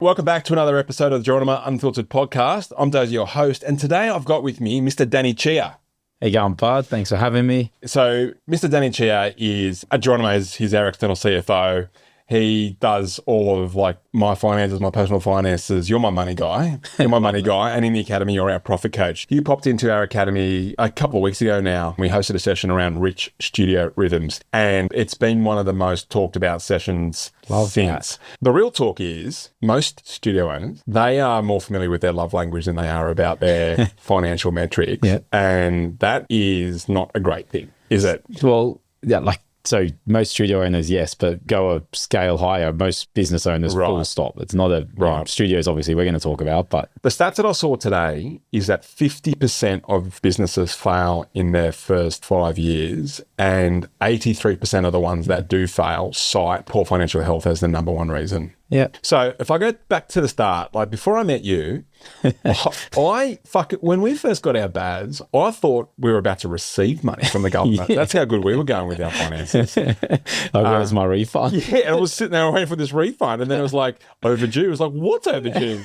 Welcome back to another episode of the Geronimo Unfiltered Podcast. I'm Dozy, your host, and today I've got with me Mr. Danny Chiha. How you going, bud? Thanks for having me. So, Mr. Danny Chiha is at Geronimo. He's our external CFO. He does all of like my finances, my personal finances. You're my money guy. You're my money guy. And in the academy, you're our profit coach. You popped into our academy a couple of weeks ago now. We hosted a session around rich studio rhythms. And it's been one of the most talked about sessions since. The real talk is most studio owners, they are more familiar with their love language than they are about their financial metrics. Yep. And that is not a great thing, is it? Well, yeah, so most studio owners, yes, but go a scale higher. Most business owners, full stop. It's not studios, obviously, we're going to talk about, but the stats that I saw today is that 50% of businesses fail in their first 5 years, and 83% of the ones that do fail cite poor financial health as the number one reason. Yeah. So if I go back to the start, like before I met you, when we first got our badges, I thought we were about to receive money from the government. That's how good we were going with our finances. Where's my refund? Yeah, and I was sitting there waiting for this refund, and then it was like overdue. It was like, what's overdue?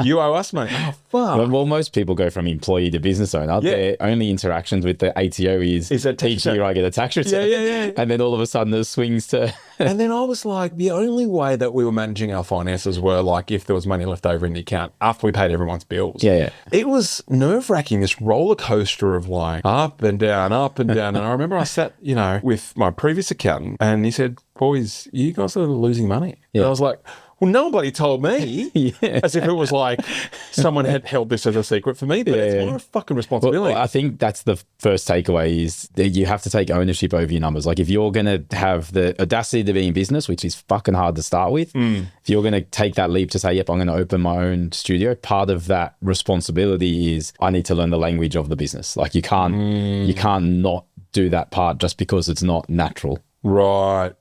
You owe us money. Oh, fuck. Well, most people go from employee to business owner. Yeah. Their only interactions with the ATO is each year I get a tax return. Yeah. And then all of a sudden it swings to... And then I was like, the only way that we were managing our finances were like if there was money left over in the account after we paid everyone's bills. Yeah. It was nerve-wracking, this roller coaster of like up and down, up and down. And I remember I sat, with my previous accountant and he said, boys, you guys are losing money. Yeah. And I was like, well, nobody told me, as if it was like someone had held this as a secret for me, but it's my fucking responsibility. Well, I think that's the first takeaway is that you have to take ownership over your numbers. Like if you're going to have the audacity to be in business, which is fucking hard to start with, if you're going to take that leap to say, yep, I'm going to open my own studio, part of that responsibility is I need to learn the language of the business. Like you can't not do that part just because it's not natural. Right.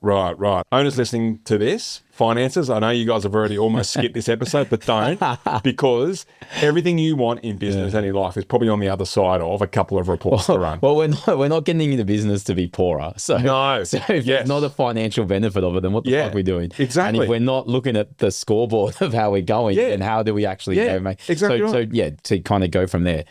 Owners listening to this, finances, I know you guys have already almost skipped this episode, but don't, because everything you want in business and in life is probably on the other side of a couple of reports to run. Well, we're not getting into business to be poorer. So if it's not a financial benefit of it, then what the fuck are we doing? Exactly. And if we're not looking at the scoreboard of how we're going, then how do we actually make? Exactly. So to kind of go from there.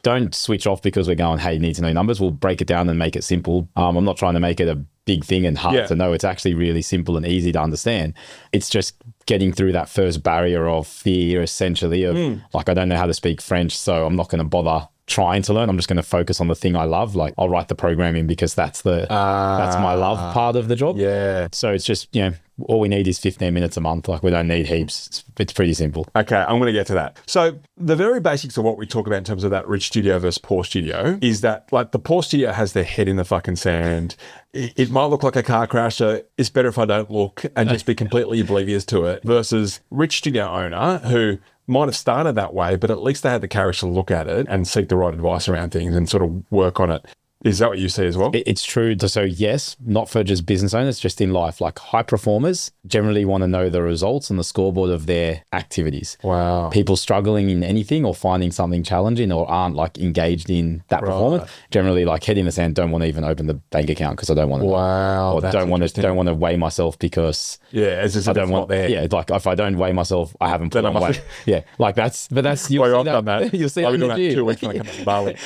Don't switch off because we're going, hey, you need to know numbers. We'll break it down and make it simple. I'm not trying to make it a big thing and hard to know. It's actually really simple and easy to understand. It's just getting through that first barrier of fear, essentially, of like, I don't know how to speak French, so I'm not going to bother trying to learn. I'm just going to focus on the thing I love. Like I'll write the programming because that's my love part of the job. Yeah. So it's just, all we need is 15 minutes a month. Like we don't need heaps. It's pretty simple. Okay, I'm going to get to that. So the very basics of what we talk about in terms of that rich studio versus poor studio is that like the poor studio has their head in the fucking sand. It might look like a car crash, so it's better if I don't look and just be completely oblivious to it, versus rich studio owner who might have started that way, but at least they had the courage to look at it and seek the right advice around things and sort of work on it. Is that what you see as well? It's true. So yes, not for just business owners, just in life. Like high performers generally want to know the results and the scoreboard of their activities. Wow. People struggling in anything or finding something challenging or aren't like engaged in that performance, generally like head in the sand, don't want to even open the bank account because I don't want to. Wow. Or don't want to weigh myself because I don't want there. Yeah, like if I don't weigh myself, I haven't put on weight. Yeah, like that's you'll done that. You'll see that in the gym. 2 weeks when I come to Bali.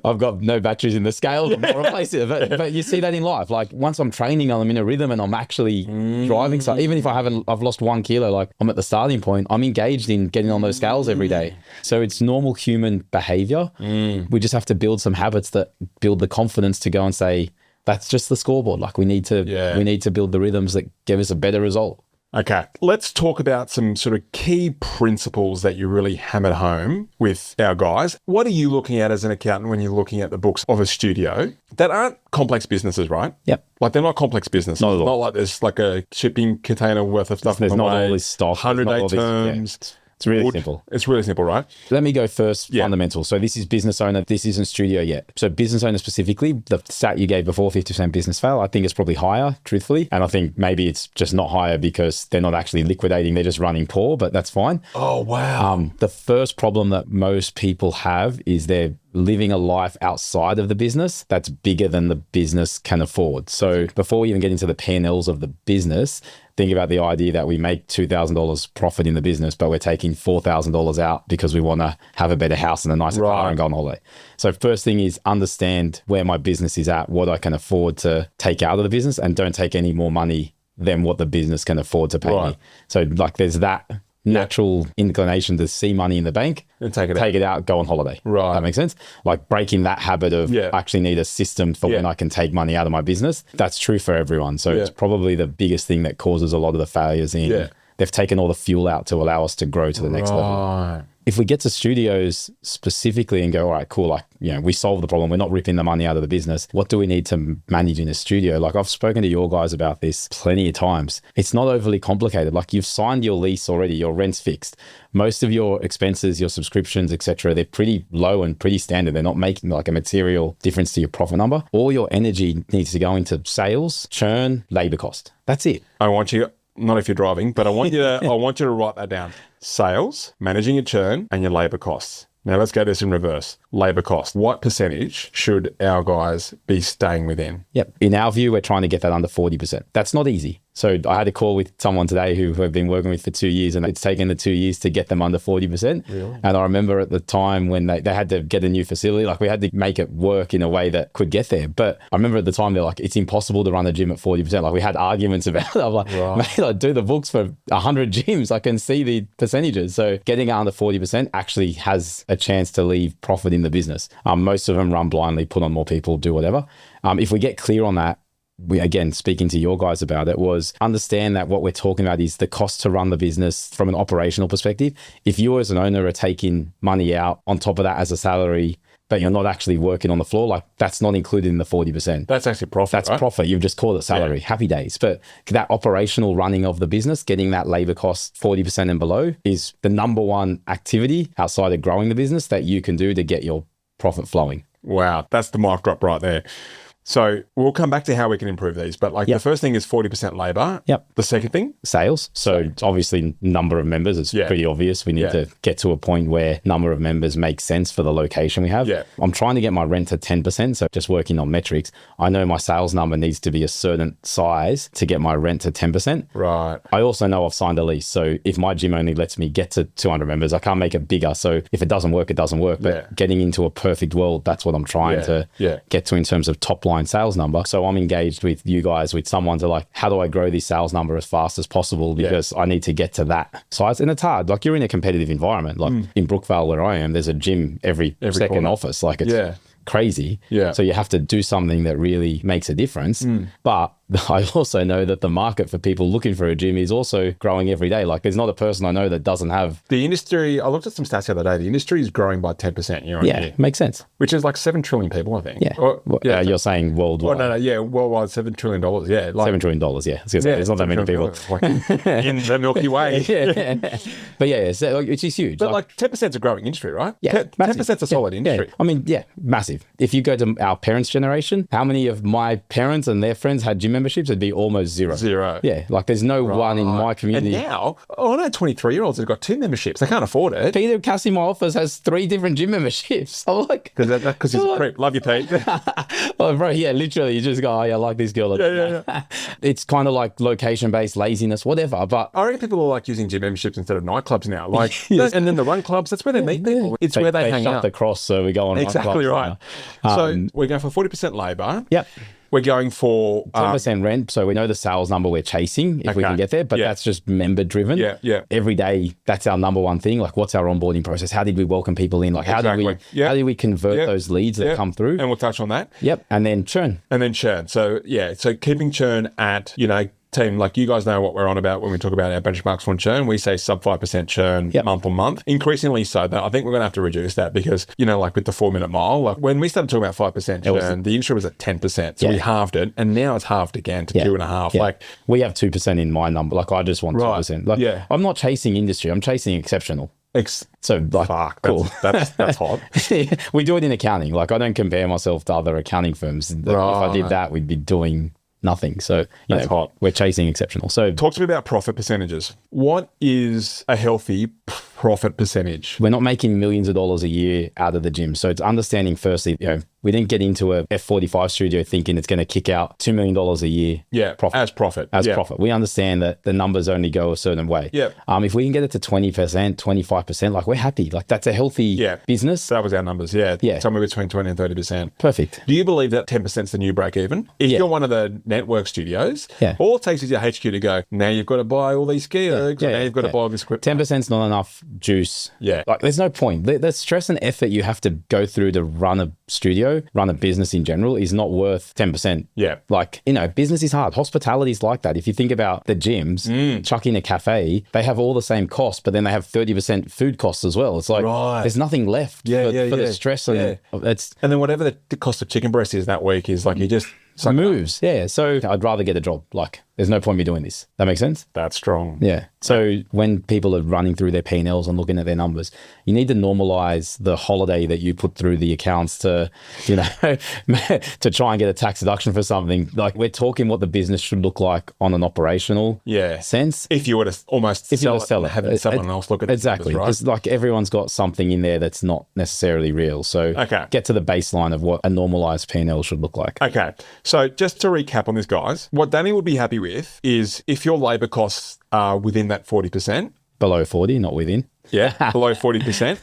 I've got no batteries in the scale. I'll replace it. But you see that in life. Like once I'm training, I'm in a rhythm and I'm actually driving. So even if I've lost 1 kilo, like I'm at the starting point, I'm engaged in getting on those scales every day. So it's normal human behavior. We just have to build some habits that build the confidence to go and say, that's just the scoreboard. Like we need to build the rhythms that give us a better result. Okay, let's talk about some sort of key principles that you really hammered home with our guys. What are you looking at as an accountant when you're looking at the books of a studio that aren't complex businesses, right? Yep. Like they're not complex businesses. Not Not like there's like a shipping container worth of stuff. There's not all this stock. 100-day terms. It's really simple. It's really simple, right? Let me go first, fundamental. So this is business owner. This isn't studio yet. So business owner specifically, the stat you gave before, 50% business fail, I think it's probably higher, truthfully. And I think maybe it's just not higher because they're not actually liquidating. They're just running poor, but that's fine. Oh, wow. The first problem that most people have is they're living a life outside of the business that's bigger than the business can afford. So before we even get into the P&Ls of the business, think about the idea that we make $2,000 profit in the business, but we're taking $4,000 out because we want to have a better house and a nicer car and go on holiday. So first thing is understand where my business is at, what I can afford to take out of the business, and don't take any more money than what the business can afford to pay me. So like there's that natural inclination to see money in the bank and take it out, go on holiday. Right. That makes sense? Like breaking that habit of I actually need a system for when I can take money out of my business. That's true for everyone. So it's probably the biggest thing that causes a lot of the failures in. They've taken all the fuel out to allow us to grow to the next level. If we get to studios specifically and go, all right, cool, like, you know, we solved the problem. We're not ripping the money out of the business. What do we need to manage in a studio? Like I've spoken to your guys about this plenty of times. It's not overly complicated. Like you've signed your lease already, your rent's fixed. Most of your expenses, your subscriptions, etc., they're pretty low and pretty standard. They're not making like a material difference to your profit number. All your energy needs to go into sales, churn, labor cost. That's it. I want you, not if you're driving, but I want you to write that down. Sales, managing your churn, and your labor costs. Now let's go this in reverse. Labor cost. What percentage should our guys be staying within? Yep. In our view, we're trying to get that under 40%. That's not easy. So I had a call with someone today who I've been working with for 2 years, and it's taken the 2 years to get them under 40%. Really? And I remember at the time when they had to get a new facility, like we had to make it work in a way that could get there. But I remember at the time, they're like, it's impossible to run a gym at 40%. Like we had arguments about it. I'm like, mate, I do the books for 100 gyms. I can see the percentages. So getting it under 40% actually has a chance to leave profit in the business. Most of them run blindly, put on more people, do whatever. If we get clear on that, we, again, speaking to your guys about it, was understand that what we're talking about is the cost to run the business from an operational perspective. If you as an owner are taking money out on top of that as a salary, but you're not actually working on the floor, like that's not included in the 40%. That's actually profit. That's profit. You've just called it salary. Happy days. But that operational running of the business, getting that labor cost 40% and below is the number one activity outside of growing the business that you can do to get your profit flowing. Wow. That's the mic drop right there. So we'll come back to how we can improve these. But like the first thing is 40% labor. The second thing? Sales. So obviously number of members, it's pretty obvious. We need to get to a point where number of members makes sense for the location we have. I'm trying to get my rent to 10%. So just working on metrics. I know my sales number needs to be a certain size to get my rent to 10%. Right. I also know I've signed a lease. So if my gym only lets me get to 200 members, I can't make it bigger. So if it doesn't work, it doesn't work. But getting into a perfect world, that's what I'm trying to get to in terms of top line sales number. So I'm engaged with you guys, with someone to like, how do I grow this sales number as fast as possible? Because I need to get to that size. And it's hard. Like you're in a competitive environment. Like in Brookvale where I am, there's a gym every second corner. Office. Like it's crazy. So you have to do something that really makes a difference. But I also know that the market for people looking for a gym is also growing every day. Like there's not a person I know that doesn't have. The industry, I looked at some stats the other day, the industry is growing by 10% year on year. Yeah, makes sense. Which is like 7 trillion people, I think. You're saying worldwide. Worldwide $7 trillion. Like, $7 trillion, There's not that many people. Like in the Milky Way. But so it's just huge. But like 10% is a growing industry, right? Yeah. 10% is a solid industry. I mean, massive. If you go to our parents' generation, how many of my parents and their friends had gym memberships? It'd be almost zero. Yeah, like there's no one in my community. And now, I know 23-year-olds have got 2 memberships. They can't afford it. Peter Cassie, my office, has 3 different gym memberships. I'm like... Because he's a creep. Love you, Pete. Oh, bro, literally, you just go, I like this girl. It's kind of like location-based laziness, whatever, but... I reckon people are like using gym memberships instead of nightclubs now. Like, and then the run clubs, that's where they meet people. It's where they hang out. They shut the cross, so we go on exactly right. So we're going for 40% labour. Yep. We're going for 10% rent. So we know the sales number we're chasing if we can get there, but that's just member driven. Every day, that's our number one thing. Like, what's our onboarding process? How did we welcome people in? Like, how did we convert those leads that come through? And we'll touch on that. And then churn. So so keeping churn at, team, like you guys know what we're on about when we talk about our benchmarks on churn. We say sub 5% churn month on month. Increasingly so, but I think we're going to have to reduce that because, like with the 4-minute mile, like when we started talking about 5% churn, the industry was at 10%. So we halved it, and now it's halved again to 2.5%. Like we have 2% in my number. Like I just want 2%. Like I'm not chasing industry. I'm chasing exceptional. So like, fuck, cool. That's hot. We do it in accounting. Like I don't compare myself to other accounting firms. If I did that, we'd be doing nothing. So that's hot. We're chasing exceptional. So talk to me about profit percentages. What is a healthy profit percentage? We're not making millions of dollars a year out of the gym. So it's understanding firstly, We didn't get into a F45 studio thinking it's going to kick out $2 million a year. Yeah, profit. As As profit. We understand that the numbers only go a certain way. Yeah. If we can get it to 20%, 25%, like we're happy. Like that's a healthy business. That was our numbers. Yeah. Somewhere between 20 and 30%. Perfect. Do you believe that 10% is the new break even? If you're one of the network studios, all it takes is your HQ to go, now you've got to buy all these ski ergs, now you've got to buy all this equipment. 10% is not enough juice. Yeah. Like there's no point. The stress and effort you have to go through to run a studio, run a business in general is not worth 10%. Yeah. Like, business is hard. Hospitality is like that. If you think about the gyms, chuck in a cafe, they have all the same costs, but then they have 30% food costs as well. It's like, there's nothing left for the stress. And then whatever the cost of chicken breast is that week is like, you just... moves. Yeah. So I'd rather get a job. Like, there's no point in me doing this. That makes sense? That's strong. Yeah. So when people are running through their P&Ls and looking at their numbers, you need to normalize the holiday that you put through the accounts to, to try and get a tax deduction for something. Like we're talking what the business should look like on an operational sense. If you were to almost sell it, having someone else look at it. Exactly. Because like everyone's got something in there that's not necessarily real. So get to the baseline of what a normalized P&L should look like. Okay. So just to recap on this, guys, what Danny would be happy with is if your labor costs are within that 40%. Below 40, not within. Yeah, below 40%.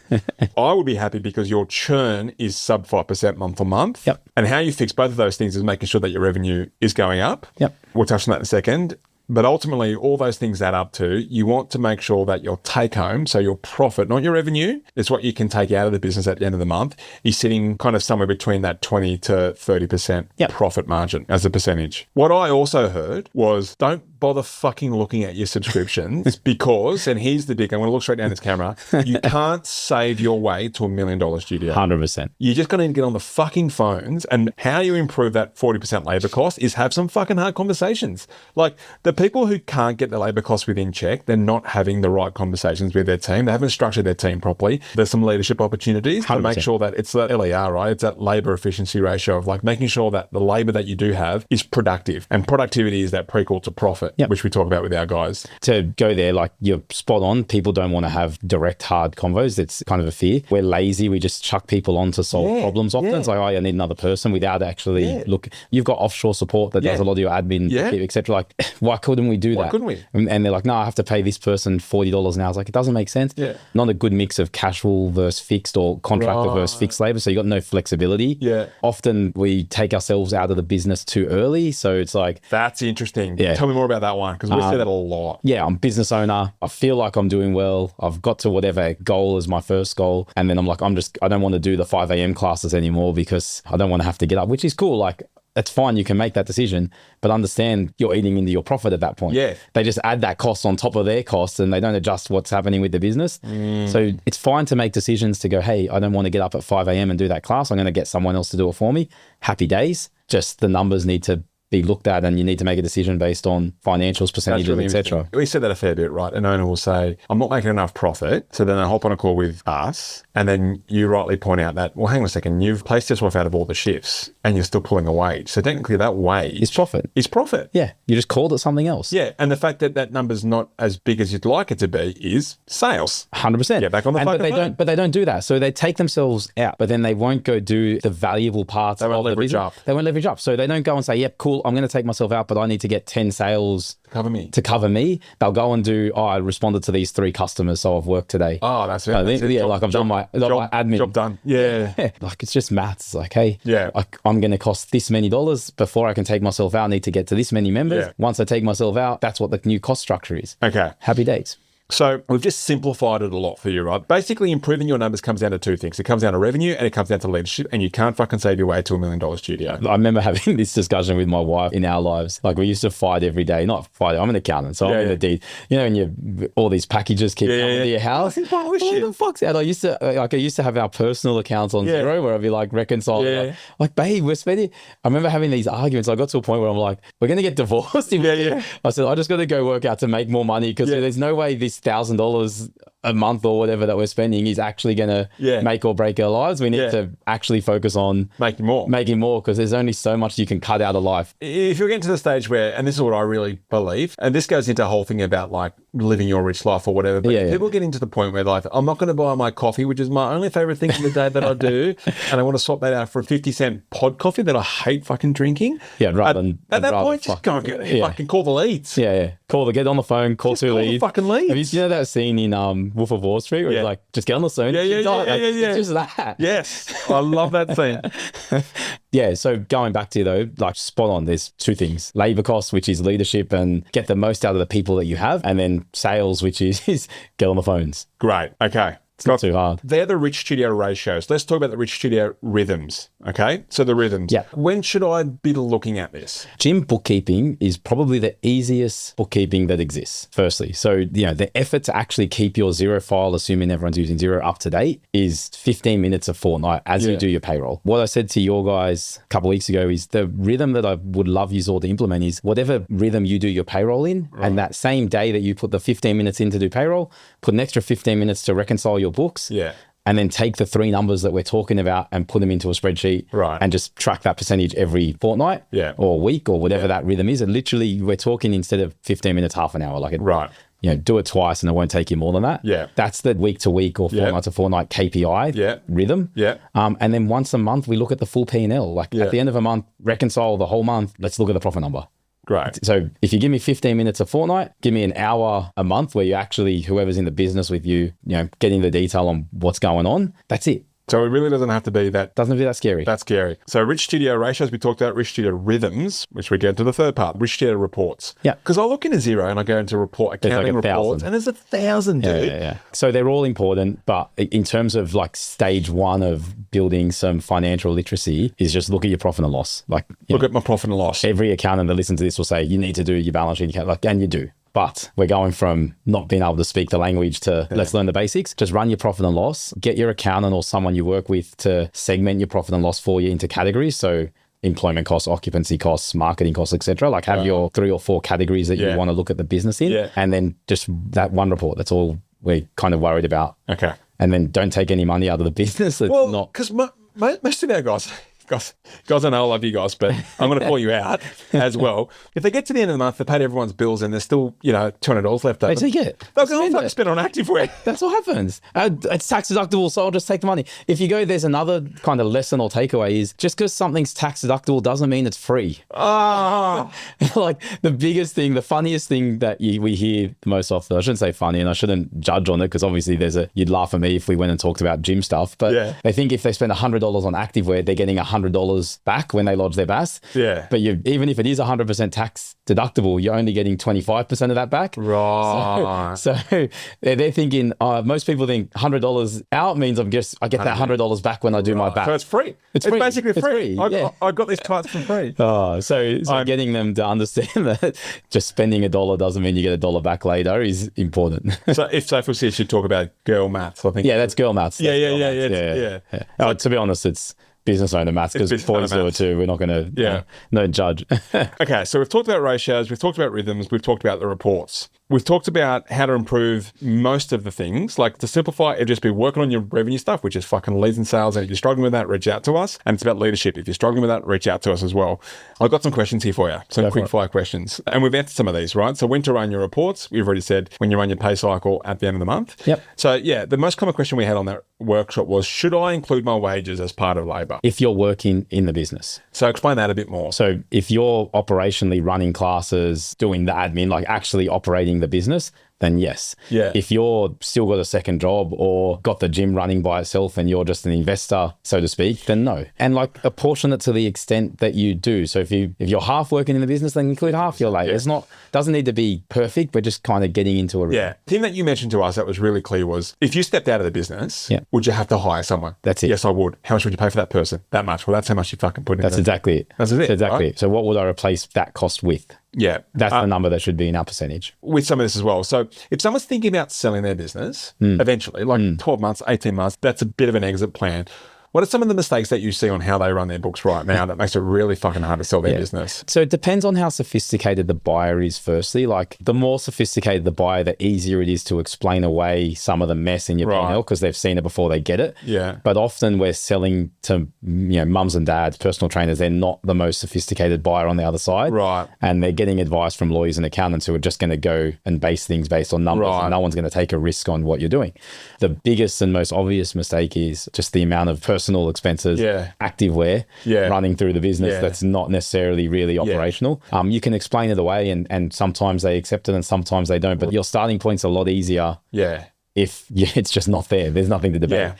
I would be happy because your churn is sub 5% month on month. Yep. And how you fix both of those things is making sure that your revenue is going up. Yep. We'll touch on that in a second. But ultimately, all those things add up to, you want to make sure that your take home, so your profit, not your revenue, it's what you can take out of the business at the end of the month, is sitting kind of somewhere between that 20 to 30% profit margin as a percentage. What I also heard was don't bother fucking looking at your subscriptions because, and here's the big, I'm going to look straight down this camera, you can't save your way to $1 million studio. 100%. You're just going to get on the fucking phones, and how you improve that 40% labor cost is have some fucking hard conversations. Like the people who can't get the labor costs within check, they're not having the right conversations with their team. They haven't structured their team properly. There's some leadership opportunities 100%. To make sure that it's that LER, right? It's that labor efficiency ratio of like making sure that the labor that you do have is productive, and productivity is that prequel to profit, which we talk about with our guys. To go there, like you're spot on. People don't want to have direct hard convos. It's kind of a fear. We're lazy. We just chuck people on to solve problems often. It's like, oh, I need another person without actually look. You've got offshore support that does a lot of your admin, etc. Like, why couldn't we do that? Why couldn't we? And they're like, no, I have to pay this person $40 an hour. I was like, it doesn't make sense. Yeah. Not a good mix of casual versus fixed or contractor versus fixed labor. So you got no flexibility. Yeah. Often we take ourselves out of the business too early. So it's like, that's interesting. Yeah. Tell me more about that one, because we say that a lot. Yeah, I'm a business owner. I feel like I'm doing well. I've got to whatever goal is my first goal. And then I'm like, I don't want to do the 5 a.m. classes anymore because I don't want to have to get up, which is cool. Like, it's fine. You can make that decision, but understand you're eating into your profit at that point. Yeah. They just add that cost on top of their costs and they don't adjust what's happening with the business. So it's fine to make decisions to go, hey, I don't want to get up at 5 a.m. and do that class. I'm going to get someone else to do it for me. Happy days. Just the numbers need to be looked at and you need to make a decision based on financials, percentages, really etc. We said that a fair bit, right? An owner will say, I'm not making enough profit. So then they hop on a call with us and then you rightly point out that, well, hang on a second, you've placed yourself out of all the shifts and you're still pulling a wage. So technically that wage is profit. Is profit. Yeah. You just called it something else. Yeah. And the fact that that number's not as big as you'd like it to be is sales. 100%. Get back on the fucking phone. But they don't do that. So they take themselves out, but then they won't go do the valuable parts of the business. They won't leverage up. So they don't go and say, yep, cool, I'm going to take myself out, but I need to get 10 sales to cover me. They'll go and do, I responded to these 3 customers, so I've worked today. Oh, that's it. That's it. Yeah, like I've done my admin. Job done. Yeah. Like it's just maths. It's like, hey, I'm going to cost this many dollars before I can take myself out. I need to get to this many members. Yeah. Once I take myself out, that's what the new cost structure is. Okay. Happy days. So we've just simplified it a lot for you, right? Basically, improving your numbers comes down to 2 things. It comes down to revenue and it comes down to leadership, and you can't fucking save your way to $1 million studio. I remember having this discussion with my wife in our lives. Like we used to fight every day. Not fight. I'm an accountant, so I'm in the deed. You know, when all these packages keep coming to your house. What the fuck's that? I used to have our personal accounts on Xero where I'd be like reconciling. Like, babe, we're spending. I remember having these arguments. I got to a point where I'm like, we're going to get divorced. I said, I just got to go work out to make more money because there's no way this $1,000 a month or whatever that we're spending is actually going to make or break our lives. We need to actually focus on making more because there's only so much you can cut out of life. If you're getting to the stage where, and this is what I really believe, and this goes into a whole thing about like living your rich life or whatever, but people getting to the point where like, I'm not going to buy my coffee, which is my only favorite thing in the day that I do, and I want to swap that out for a 50-cent pod coffee that I hate fucking drinking. Yeah, at that point, just go and fucking call the leads. Yeah. Get on the phone, call two leads. Fucking leads. Have you know that scene in Wolf of Wall Street where he's like, just get on the phone? Yeah. It's just that. Yes. I love that scene. Yeah, so going back to though, like spot on, there's two things. Labor costs, which is leadership and get the most out of the people that you have. And then sales, which is get on the phones. Great. Okay. It's not too hard. They're the Rich Studio ratios. Let's talk about the Rich Studio rhythms. Okay. So the rhythms. Yeah. When should I be looking at this? Gym bookkeeping is probably the easiest bookkeeping that exists, firstly. So, the effort to actually keep your Xero file, assuming everyone's using Xero up to date, is 15 minutes a fortnight as you do your payroll. What I said to your guys a couple of weeks ago is the rhythm that I would love you all to implement is whatever rhythm you do your payroll in, and that same day that you put the 15 minutes in to do payroll, put an extra 15 minutes to reconcile your books. Yeah. And then take the three numbers that we're talking about and put them into a spreadsheet and just track that percentage every fortnight or week or whatever that rhythm is. And literally we're talking instead of 15 minutes, half an hour, do it twice and it won't take you more than that. Yeah. That's the week to week or fortnight to fortnight KPI rhythm. Yeah. And then once a month, we look at the full P&L. At the end of a month, reconcile the whole month. Let's look at the profit number. Great. So if you give me 15 minutes a fortnight, give me an hour a month where you actually, whoever's in the business with you, getting the detail on what's going on. That's it. So it really doesn't have to be that. Doesn't have to be that scary. That's scary. So Rich Studio ratios, we talked about Rich Studio rhythms, which we get to the third part, Rich Studio reports. Yeah. Because I look into Xero and I go into accounting reports and there's 1,000, dude. Yeah. So they're all important, but in terms of like stage one of building some financial literacy is just look at your profit and loss. Look at my profit and loss. Every accountant that listens to this will say, you need to do your balance sheet, and you do. But we're going from not being able to speak the language to let's learn the basics. Just run your profit and loss. Get your accountant or someone you work with to segment your profit and loss for you into categories. So employment costs, occupancy costs, marketing costs, etc. Have your 3 or 4 categories that you want to look at the business in. Yeah. And then just that one report. That's all we're kind of worried about. Okay. And then don't take any money out of the business. Because most of our guys, I know I love you guys, but I'm going to call you out as well. If they get to the end of the month, they've paid everyone's bills and there's still, $200 left over. They take it. They'll go and fucking spend it on activewear. That's what happens. It's tax deductible, so I'll just take the money. If you go, there's another kind of lesson or takeaway is just because something's tax deductible doesn't mean it's free. The biggest thing, the funniest thing that we hear the most often, I shouldn't say funny and I shouldn't judge on it because obviously you'd laugh at me if we went and talked about gym stuff, but they think if they spend $100 on activewear, they're getting $100 back when they lodge their BAS. Yeah. But even if it is 100% tax deductible, you're only getting 25% of that back. Right. So they're thinking, most people think $100 out means I get that $100 back when I do my BAS. So it's free. It's free. Basically free. I got these tights for free. So getting them to understand that just spending $1 doesn't mean you get $1 back later is important. So if we should talk about girl maths, I think. Yeah, that's girl maths. Yeah. To be honest, it's business owner maths because boys do it too. We're not going to no judge. Okay, so we've talked about ratios, we've talked about rhythms, we've talked about the reports. We've talked about how to improve most of the things. To simplify, it'd just be working on your revenue stuff, which is fucking leads and sales. And if you're struggling with that, reach out to us. And it's about leadership. If you're struggling with that, reach out to us as well. I've got some questions here for you. Some quick fire questions. And we've answered some of these, right? So when to run your reports, we've already said when you run your pay cycle at the end of the month. Yep. So the most common question we had on that workshop was, should I include my wages as part of labor? If you're working in the business. So explain that a bit more. So if you're operationally running classes, doing the admin, actually operating the business, then yes. Yeah. If you're still got a second job or got the gym running by itself and you're just an investor, so to speak, then no. And apportion it to the extent that you do. So if you're half working in the business, then include half your labor. It's doesn't need to be perfect. We're just kind of getting into a The thing that you mentioned to us that was really clear was if you stepped out of the business, would you have to hire someone? That's it. Yes, I would. How much would you pay for that person? That much. Well, that's how much you fucking put in. That's exactly it. That's it. Exactly right? it. So what would I replace that cost with? Yeah. That's the number that should be in our percentage. With some of this as well. So if someone's thinking about selling their business, eventually, 12 months, 18 months, that's a bit of an exit plan. What are some of the mistakes that you see on how they run their books right now that makes it really fucking hard to sell their business? So it depends on how sophisticated the buyer is, firstly. Like, the more sophisticated the buyer, the easier it is to explain away some of the mess in your P&L because they've seen it before they get it. Yeah. But often we're selling to, mums and dads, personal trainers. They're not the most sophisticated buyer on the other side. Right. And they're getting advice from lawyers and accountants who are just going to go and base things based on numbers. And no one's going to take a risk on what you're doing. The biggest and most obvious mistake is just the amount of personal expenses, activewear running through the business that's not necessarily really operational. You can explain it away and sometimes they accept it and sometimes they don't, but your starting point's a lot easier. If it's just not there, there's nothing to debate.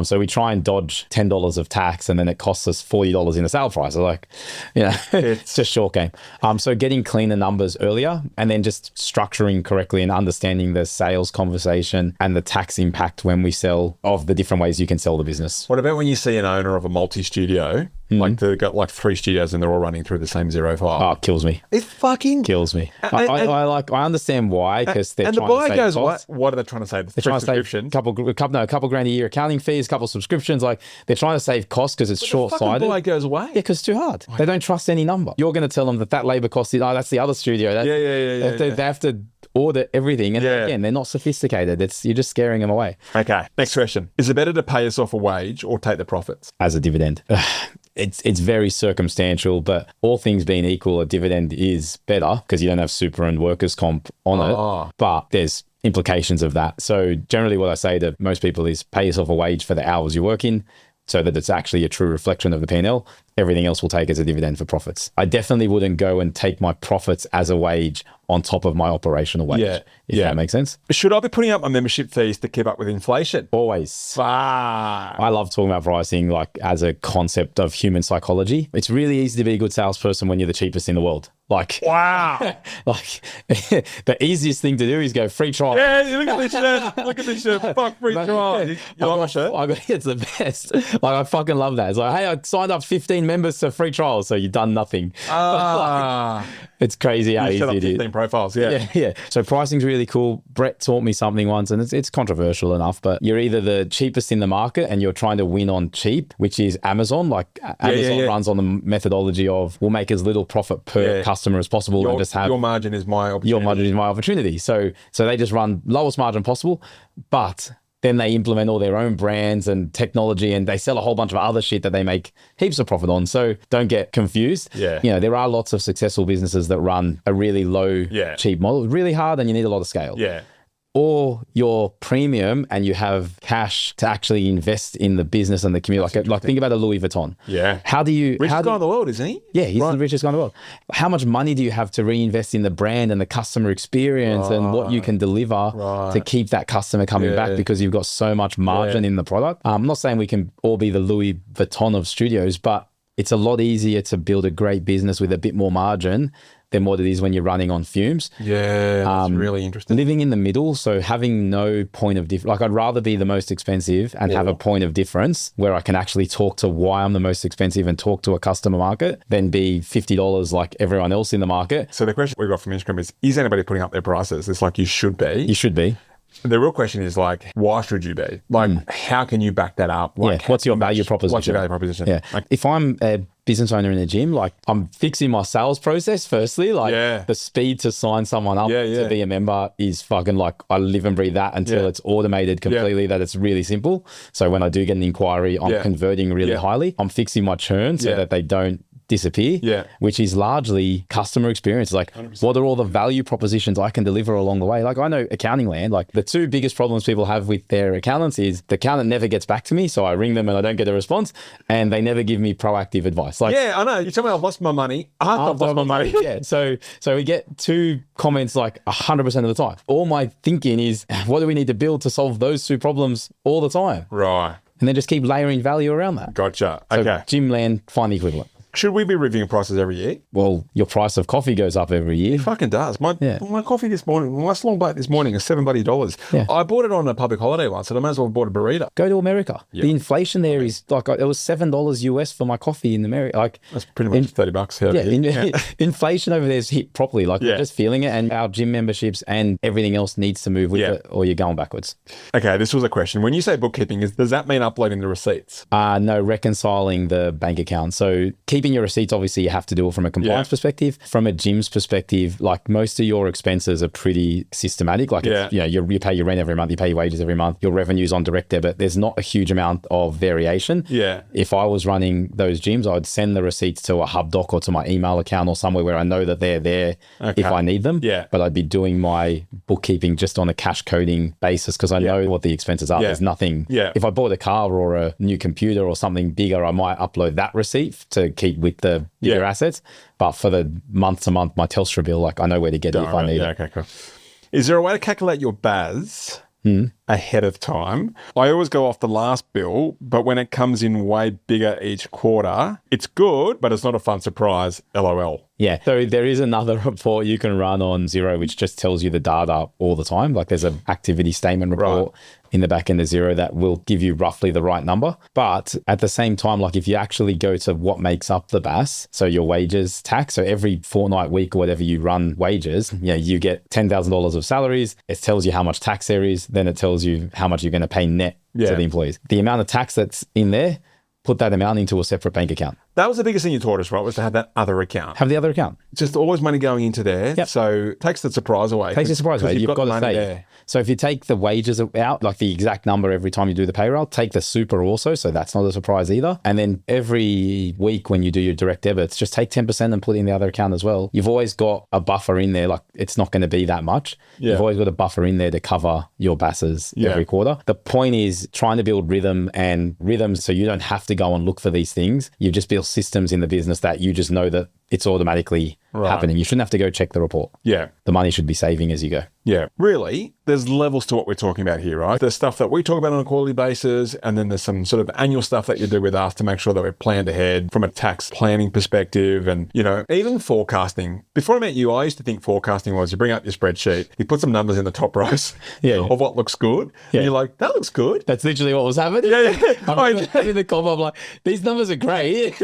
So we try and dodge $10 of tax and then it costs us $40 in the sale price. So like, it's just short game. So getting cleaner numbers earlier and then just structuring correctly and understanding the sales conversation and the tax impact when we sell of the different ways you can sell the business. What about when you see an owner of a multi-studio, like they've got like 3 studios and they're all running through the same Xero file? Oh, it kills me. It fucking kills me. I understand why, because they're and trying the buyer to save goes, costs. what are they trying to save? They're trying to save a couple grand a year accounting fees, a couple subscriptions. Like, they're trying to save costs because it's short-sighted. The buyer goes away. Yeah, because it's too hard. They don't trust any number. You're going to tell them that labor cost is, that's the other studio. They have to audit everything. And again, they're not sophisticated. You're just scaring them away. Okay, next question. Is it better to pay yourself a wage or take the profits? As a dividend. It's very circumstantial, but all things being equal, a dividend is better because you don't have super and workers' comp on it. But there's implications of that. So generally what I say to most people is pay yourself a wage for the hours you work in so that it's actually a true reflection of the P&L. Everything else will take as a dividend for profits. I definitely wouldn't go and take my profits as a wage on top of my operational wage. If that makes sense. Should I be putting up my membership fees to keep up with inflation? Always. I love talking about pricing like as a concept of human psychology. It's really easy to be a good salesperson when you're the cheapest in the world. Like, wow. Like, the easiest thing to do is go free trial. Yeah, look at this shirt. Look at this shirt. Fuck, free trial. You like my shirt? It's the best. Like, I fucking love that. It's like, hey, I signed up 15 members to free trials, so you've done nothing. It's crazy how easy it is. 15 profiles, yeah. So pricing's really cool. Brett taught me something once, and it's controversial enough, but you're either the cheapest in the market and you're trying to win on cheap, which is Amazon. Like, Amazon runs on the methodology of we'll make as little profit per customer as possible and just have your margin is my opportunity. Your margin is my opportunity. So they just run lowest margin possible, but then they implement all their own brands and technology and they sell a whole bunch of other shit that they make heaps of profit on. So don't get confused. There are lots of successful businesses that run a really low, cheap model. Really hard and you need a lot of scale. Or you're premium and you have cash to actually invest in the business and the community. Like think about a Louis Vuitton. How do you... Richest guy in the world, isn't he? Yeah, he's the richest guy in the world. How much money do you have to reinvest in the brand and the customer experience and what you can deliver to keep that customer coming back because you've got so much margin in the product? I'm not saying we can all be the Louis Vuitton of studios, but it's a lot easier to build a great business with a bit more margin than what it is when you're running on fumes. That's really interesting. Living in the middle, so having no point of difference. Like, I'd rather be the most expensive and have a point of difference where I can actually talk to why I'm the most expensive and talk to a customer market than be $50 like everyone else in the market. So the question we got from Instagram is anybody putting up their prices? It's like, you should be. You should be. The real question is like, why should you be? Like, how can you back that up? Like, what's your value proposition? What's your value proposition? Like, if I'm a business owner in a gym, like, I'm fixing my sales process firstly. Like, the speed to sign someone up to be a member is fucking like, I live and breathe that until it's automated completely, that it's really simple. So when I do get an inquiry, I'm converting really highly. I'm fixing my churn so that they don't disappear, which is largely customer experience. Like, 100%. What are all the value propositions I can deliver along the way? Like, I know accounting land, like, the 2 biggest problems people have with their accountants is the accountant never gets back to me, so I ring them and I don't get a response, and they never give me proactive advice. Like, I know. You tell me I've lost my money. I've lost my money. So we get 2 comments like 100% of the time. All my thinking is, what do we need to build to solve those 2 problems all the time? Right. And then just keep layering value around that. Gotcha. Okay. So gym land, find the equivalent. Should we be reviewing prices every year? Well, your price of coffee goes up every year. It fucking does. My coffee this morning, my long black this morning is $7. Yeah. I bought it on a public holiday once, and I might as well have bought a burrito. Go to America. Yep. The inflation there is like, it was $7 US for my coffee in America. Like, that's pretty much $30. Inflation over there is hit properly. Like, we're just feeling it, and our gym memberships and everything else needs to move with it, or you're going backwards. Okay, this was a question. When you say bookkeeping, does that mean uploading the receipts? No, reconciling the bank account. So keeping your receipts, obviously you have to do it from a compliance perspective. From a gym's perspective, like most of your expenses are pretty systematic. Like, it's, you pay your rent every month, you pay your wages every month, your revenue's on direct debit. There's not a huge amount of variation. Yeah. If I was running those gyms, I would send the receipts to a hub doc or to my email account or somewhere where I know that they're there if I need them. Yeah. But I'd be doing my bookkeeping just on a cash coding basis because I know what the expenses are. There's nothing. Yeah. If I bought a car or a new computer or something bigger, I might upload that receipt to keep with the bigger assets. But for the month to month, my Telstra bill, like I know where to get it if I need it. Okay, cool. Is there a way to calculate your BAS ahead of time? I always go off the last bill, but when it comes in way bigger each quarter, it's good, but it's not a fun surprise. LOL. Yeah. So there is another report you can run on Xero, which just tells you the data all the time. Like there's an activity statement report in the back end of Xero that will give you roughly the right number. But at the same time, like if you actually go to what makes up the BAS, so your wages tax, so every fortnight, week or whatever you run wages, you get $10,000 of salaries. It tells you how much tax there is. Then it tells you how much you're going to pay net to the employees. The amount of tax that's in there, put that amount into a separate bank account. That was the biggest thing you taught us, right? Was to have that other account. Have the other account. Just always money going into there. Yep. So takes the surprise away. Takes the surprise away. You've got to save. There. So if you take the wages out, like the exact number every time you do the payroll, take the super also. So that's not a surprise either. And then every week when you do your direct debits, just take 10% and put it in the other account as well. You've always got a buffer in there. Like it's not going to be that much. Yeah. You've always got a buffer in there to cover your BASs every quarter. The point is trying to build rhythm so you don't have to go and look for these things. You've just built systems in the business that you just know that it's automatically happening. You shouldn't have to go check the report. Yeah. The money should be saving as you go. Yeah. Really, there's levels to what we're talking about here, right? There's stuff that we talk about on a quarterly basis, and then there's some sort of annual stuff that you do with us to make sure that we're planned ahead from a tax planning perspective and, even forecasting. Before I met you, I used to think forecasting was you bring up your spreadsheet, you put some numbers in the top rows of what looks good, and you're like, that looks good. That's literally what was happening. I'm in the comment, I'm like, these numbers are great.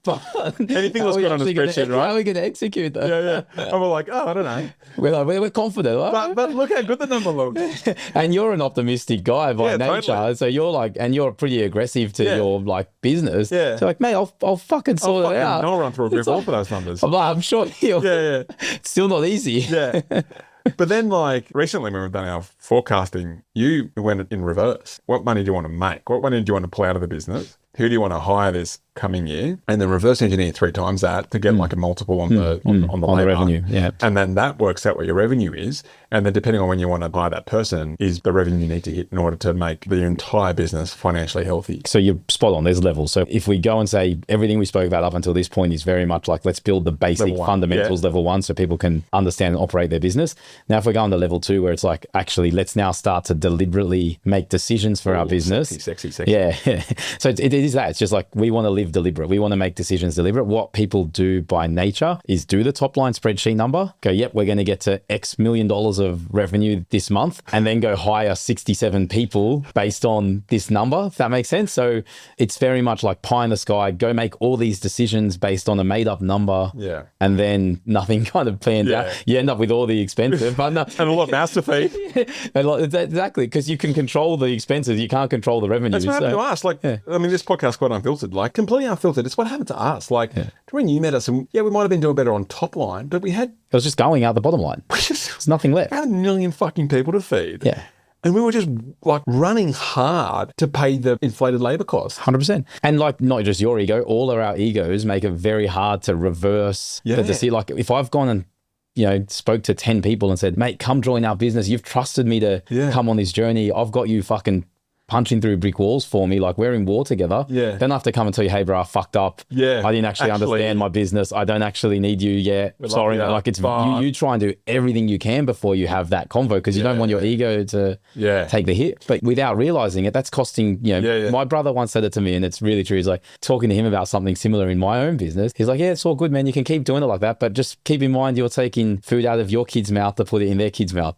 But anything looks good on a spreadsheet, right? How are we going to execute that? And we're like, I don't know. We're confident, right? But look how good the number looks. And you're an optimistic guy by nature. Totally. So you're like, and you're pretty aggressive to your like business. Yeah. So like, mate, I'll fucking sort it out. I'll run through a brick wall for those numbers. I'm sure it's still not easy. Yeah. But then like recently when we've done our forecasting, you went in reverse. What money do you want to make? What money do you want to pull out of the business? Who do you want to hire this coming year? And then reverse engineer 3 times that to get like a multiple on the revenue. Yeah. And then that works out what your revenue is. And then depending on when you want to hire that person is the revenue you need to hit in order to make the entire business financially healthy. So you're spot on. There's levels. So if we go and say everything we spoke about up until this point is very much like, let's build the basic fundamentals, level 1, so people can understand and operate their business. Now, if we're going to level 2, where it's like, actually, let's now start to deliberately make decisions for our business. Sexy. Yeah. So it is that. It's just like, we want to live deliberate. We want to make decisions deliberate. What people do by nature is do the top line spreadsheet number, go, yep, we're going to get to X million dollars of revenue this month, and then go hire 67 people based on this number, if that makes sense. So it's very much like pie in the sky, go make all these decisions based on a made up number. Yeah. And then nothing kind of pans out. You end up with all the expenses. But and a lot of mouths to feed. Exactly. Because you can control the expenses. You can't control the revenue. That's what happened to us. Like, I mean, this podcast quite unfiltered, like completely unfiltered. It's what happened to us. Like when you met us, and we might have been doing better on top line, but it was just going out the bottom line. There's nothing left. We had 1 million fucking people to feed. Yeah. And we were just like running hard to pay the inflated labor costs. 100%. And like, not just your ego, all of our egos make it very hard to reverse the decision. Like if I've gone and spoke to 10 people and said, mate, come join our business. You've trusted me to come on this journey. I've got you fucking punching through brick walls for me. Like we're in war together. Yeah. Then I have to come and tell you, hey, bro, I fucked up. Yeah. I didn't actually understand my business. I don't actually need you yet. Sorry. Like it's you try and do everything you can before you have that convo because you don't want your ego to take the hit. But without realizing it, that's costing, my brother once said it to me and it's really true. He's like talking to him about something similar in my own business. He's like, yeah, it's all good, man. You can keep doing it like that. But just keep in mind, you're taking food out of your kid's mouth to put it in their kid's mouth.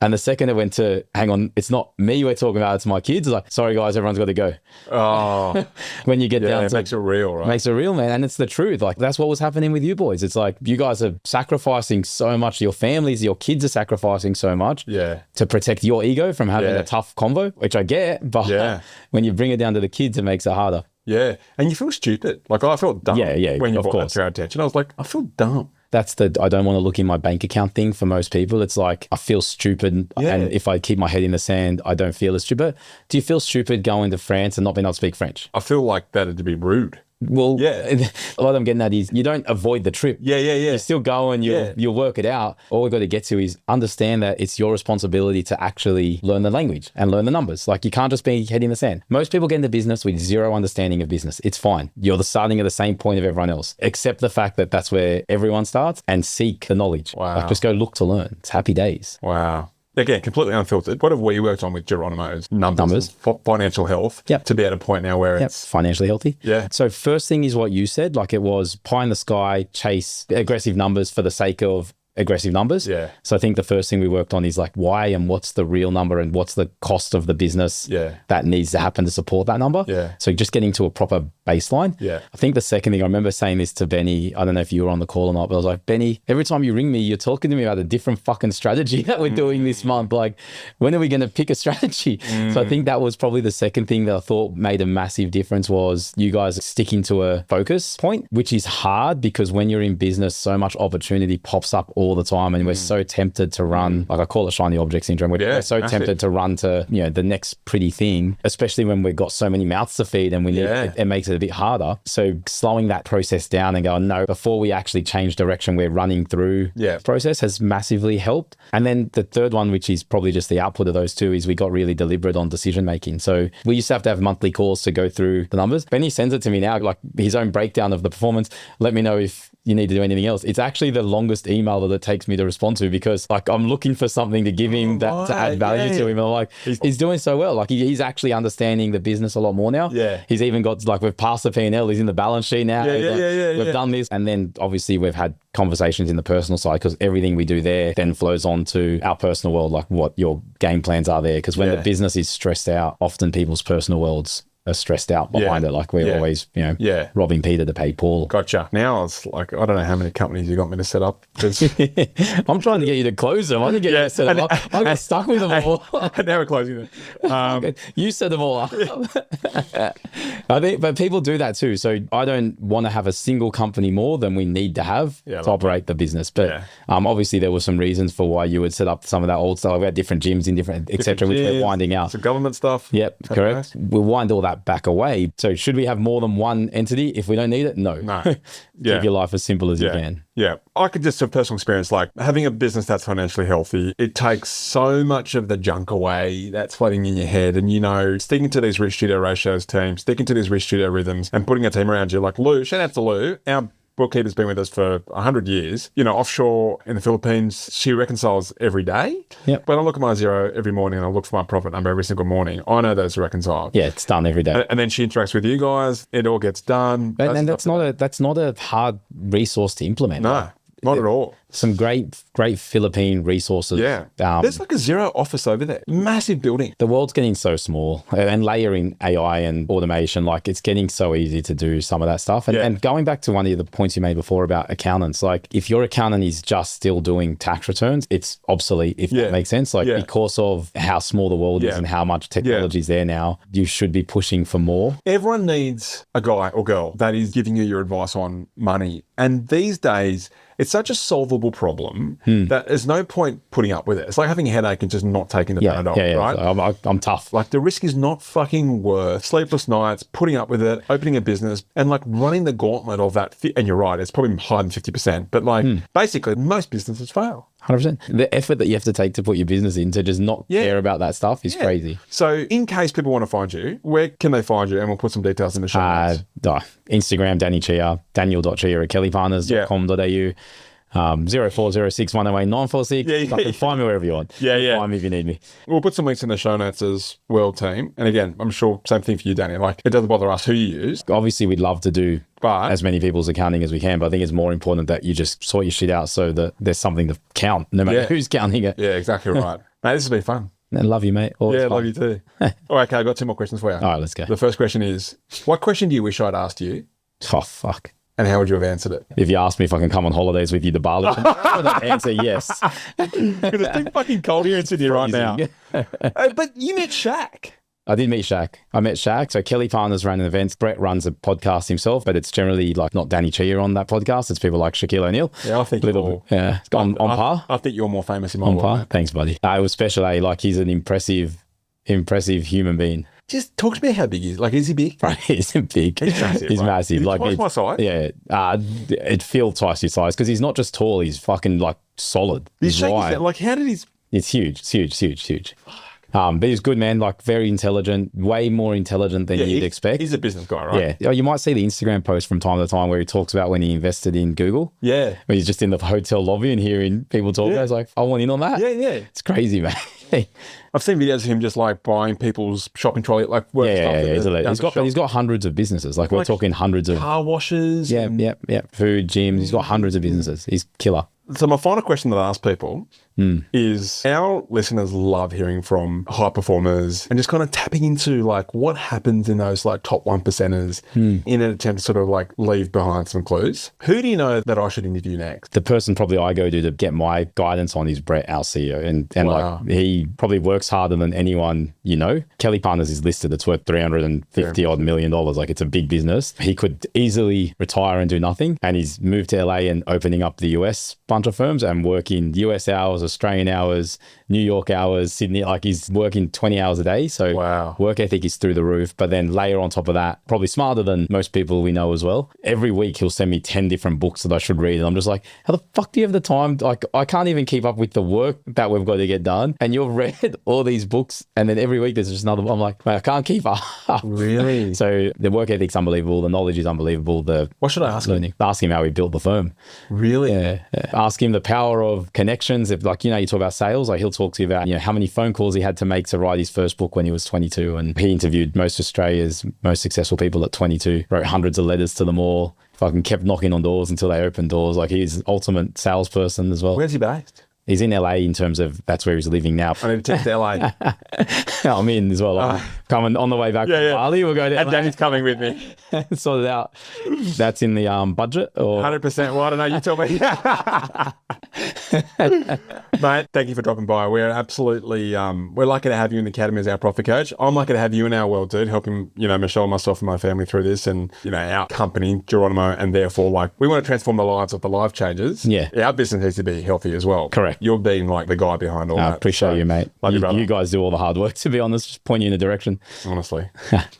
And the second it went to, hang on, it's not me we're talking about, it's my kids. It's like, sorry guys, everyone's got to go. Oh. When you get down to it. Makes it real, right? Makes it real, man. And it's the truth. Like that's what was happening with you boys. It's like you guys are sacrificing so much. Your families, your kids are sacrificing so much to protect your ego from having a tough convo, which I get. But when you bring it down to the kids, it makes it harder. Yeah. And you feel stupid. Like I felt dumb when you brought that to our attention. I was like, I feel dumb. That's the I don't want to look in my bank account thing for most people. It's like I feel stupid and if I keep my head in the sand, I don't feel as stupid. Do you feel stupid going to France and not being able to speak French? I feel like that'd be rude. Well, what I'm getting at is you don't avoid the trip. You still go and you'll work it out. All we've got to get to is understand that it's your responsibility to actually learn the language and learn the numbers. Like you can't just be head in the sand. Most people get into business with zero understanding of business. It's fine. You're starting at the same point of everyone else. Accept the fact that that's where everyone starts and seek the knowledge. Wow. Like just go look to learn. It's happy days. Wow. Again, completely unfiltered. What have we worked on with Geronimo's numbers. Financial health to be at a point now where it's financially healthy? Yeah. So first thing is what you said, like it was pie in the sky, chase aggressive numbers for the sake of aggressive numbers. Yeah. So I think the first thing we worked on is like why and what's the real number and what's the cost of the business that needs to happen to support that number. Yeah. So just getting to a proper baseline. Yeah. I think the second thing, I remember saying this to Benny, I don't know if you were on the call or not, but I was like, Benny, every time you ring me, you're talking to me about a different fucking strategy that we're doing this month. Like, when are we going to pick a strategy? So I think that was probably the second thing that I thought made a massive difference was you guys sticking to a focus point, which is hard because when you're in business, so much opportunity pops up all the time and we're so tempted to run, like I call it shiny object syndrome. We're so tempted to run to, the next pretty thing, especially when we've got so many mouths to feed and we need, it makes it a bit harder. So slowing that process down and going, no, before we actually change direction, we're running through the process has massively helped. And then the third one, which is probably just the output of those two, is we got really deliberate on decision making. So we used to have monthly calls to go through the numbers. Benny sends it to me now, like his own breakdown of the performance. Let me know if you need to do anything else. It's actually the longest email that it takes me to respond to because like I'm looking for something to give him to add value to him. And I'm like, he's doing so well. Like he's actually understanding the business a lot more now. Yeah. He's even got like, we've passed the P&L. He's in the balance sheet now. We've done this. And then obviously we've had conversations in the personal side because everything we do there then flows on to our personal world, like what your game plans are there. Because when the business is stressed out, often people's personal worlds are stressed out behind it. Like we're always, robbing Peter to pay Paul. Gotcha. Now it's like, I don't know how many companies you got me to set up. I'm trying to get you to close them. I didn't get you to set them up. I got stuck with them all. Now we're closing them. You set them all up. I think, but people do that too. So I don't want to have a single company more than we need to have to operate the business. But obviously there were some reasons for why you would set up some of that old stuff. We had different gyms in different, etc., which we're winding out. Some government stuff. Yep, correct. We'll wind all that back away. So should we have more than one entity if we don't need it? No. Keep your life as simple as you can. Yeah. I could just have personal experience, like having a business that's financially healthy, it takes so much of the junk away that's floating in your head. And, sticking to these risk studio ratios teams, sticking to these risk studio rhythms and putting a team around you like Lou, shout out to Lou, our bookkeeper's been with us for 100 years. Offshore in the Philippines, she reconciles every day. Yep. When I look at my Xero every morning and I look for my profit number every single morning, I know those are reconciled. Yeah, it's done every day. And then she interacts with you guys. It all gets done. And that's not a hard resource to implement. No. Not at all. Some great Philippine resources. Yeah. There's like a Xero office over there. Massive building. The world's getting so small and layering AI and automation, like it's getting so easy to do some of that stuff. And going back to one of the points you made before about accountants, like if your accountant is just still doing tax returns, it's obsolete, if that makes sense. Like because of how small the world is and how much technology is there now, you should be pushing for more. Everyone needs a guy or girl that is giving you your advice on money. And these days, it's such a solvable solvable problem that there's no point putting up with it. It's like having a headache and just not taking the Panadol, right? So I'm tough. Like the risk is not fucking worth sleepless nights, putting up with it, opening a business and like running the gauntlet of that. And you're right, it's probably higher than 50%, but like basically most businesses fail. 100%. The effort that you have to take to put your business in to just not care about that stuff is crazy. So in case people want to find you, where can they find you? And we'll put some details in the show notes. Instagram, Danny Chiha, daniel.chiha at kellypartners.com.au. 0406 108 946. You can find me wherever you want. Find me if you need me. We'll put some links in the show notes as well, team. And again, I'm sure same thing for you, Danny. Like it doesn't bother us who you use. Obviously, we'd love to do as many people's accounting as we can, but I think it's more important that you just sort your shit out so that there's something to count, no matter who's counting it. Yeah, exactly right. Mate, this has been fun. I love you, mate. Love you too. All right, okay, I've got 2 more questions for you. All right, let's go. The first question is, what question do you wish I'd asked you? Oh, fuck. And how would you have answered it? If you asked me if I can come on holidays with you to Bali, I would answer yes. Because it's too fucking cold here in Sydney right now. But you met Shaq. I did meet Shaq. I met Shaq. So Kelly Partners ran an event. Brett runs a podcast himself, but it's generally like not Danny Chiha on that podcast. It's people like Shaquille O'Neal. Yeah, I think it's on par. I think you're more famous in my world. On par. Thanks, buddy. It was special, like he's an impressive human being. Just talk to me how big he is. Like, is he big? Right, he isn't big. He's massive. He's massive. Is he like twice my size? Yeah. It feels twice your size because he's not just tall. He's fucking like solid. He's wide. Like, how did he? It's huge. It's huge. But he's good, man. Like very intelligent, way more intelligent than you'd expect. He's a business guy, right? Yeah. You might see the Instagram post from time to time where he talks about when he invested in Google. Yeah. Where he's just in the hotel lobby and hearing people talk. I was like, I want in on that. Yeah. It's crazy, man. I've seen videos of him just like buying people's shopping trolley, like work stuff. He's got hundreds of businesses. Like we're talking hundreds of car washes. Yeah. Food, gyms. He's got hundreds of businesses. He's killer. So my final question that I ask people is our listeners love hearing from high performers and just kind of tapping into like what happens in those like top 1%ers in an attempt to sort of like leave behind some clues. Who do you know that I should interview next? The person probably I go to get my guidance on is Brett, our CEO. And like he probably works harder than anyone you know. Kelly Partners is listed. It's worth $350 odd million. Like it's a big business. He could easily retire and do nothing. And he's moved to LA and opening up the US bunch of firms and working US hours, Australian hours, New York hours, Sydney. Like he's working 20 hours a day. So work ethic is through the roof. But then layer on top of that, probably smarter than most people we know as well. Every week he'll send me 10 different books that I should read. And I'm just like, how the fuck do you have the time? Like I can't even keep up with the work that we've got to get done. And you've read all these books. And then every week there's just another one. I'm like, man, I can't keep up. Really? So the work ethic's unbelievable. The knowledge is unbelievable. What should I ask him? Ask him how he built the firm. Really? Yeah. Ask him the power of connections. If like, you talk about sales, like he'll talk to you about, how many phone calls he had to make to write his first book when he was 22. And he interviewed most Australia's most successful people at 22, wrote hundreds of letters to them all, fucking kept knocking on doors until they opened doors. Like he's ultimate salesperson as well. Where's he based? He's in LA in terms of that's where he's living now. I need to text LA. I'm in as well. Coming on the way back from Bali. We'll go to and Danny's coming with me. Sort it out. That's in the budget or 100%. Well, I don't know. You tell me. Mate, thank you for dropping by. We're absolutely we're lucky to have you in the academy as our profit coach. I'm lucky to have you in our world, dude, helping Michelle, myself, and my family through this, and our company, Geronimo, and therefore like we want to transform the lives of the life changers. Yeah, our business needs to be healthy as well. Correct. You're being like the guy behind all that. I appreciate you, mate. Love you, brother. You guys do all the hard work, to be honest. Just point you in a direction. Honestly.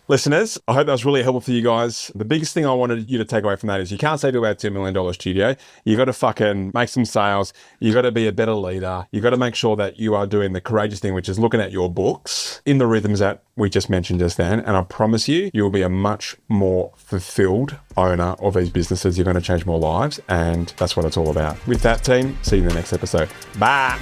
Listeners, I hope that was really helpful for you guys. The biggest thing I wanted you to take away from that is you can't say to about $2 million studio. You got to fucking make some sales. You got to be a better leader. You got to make sure that you are doing the courageous thing, which is looking at your books in the rhythms that we just mentioned just then. And I promise you, you'll be a much more fulfilled owner of these businesses. You're going to change more lives. And that's what it's all about. With that, team, see you in the next episode. Bye.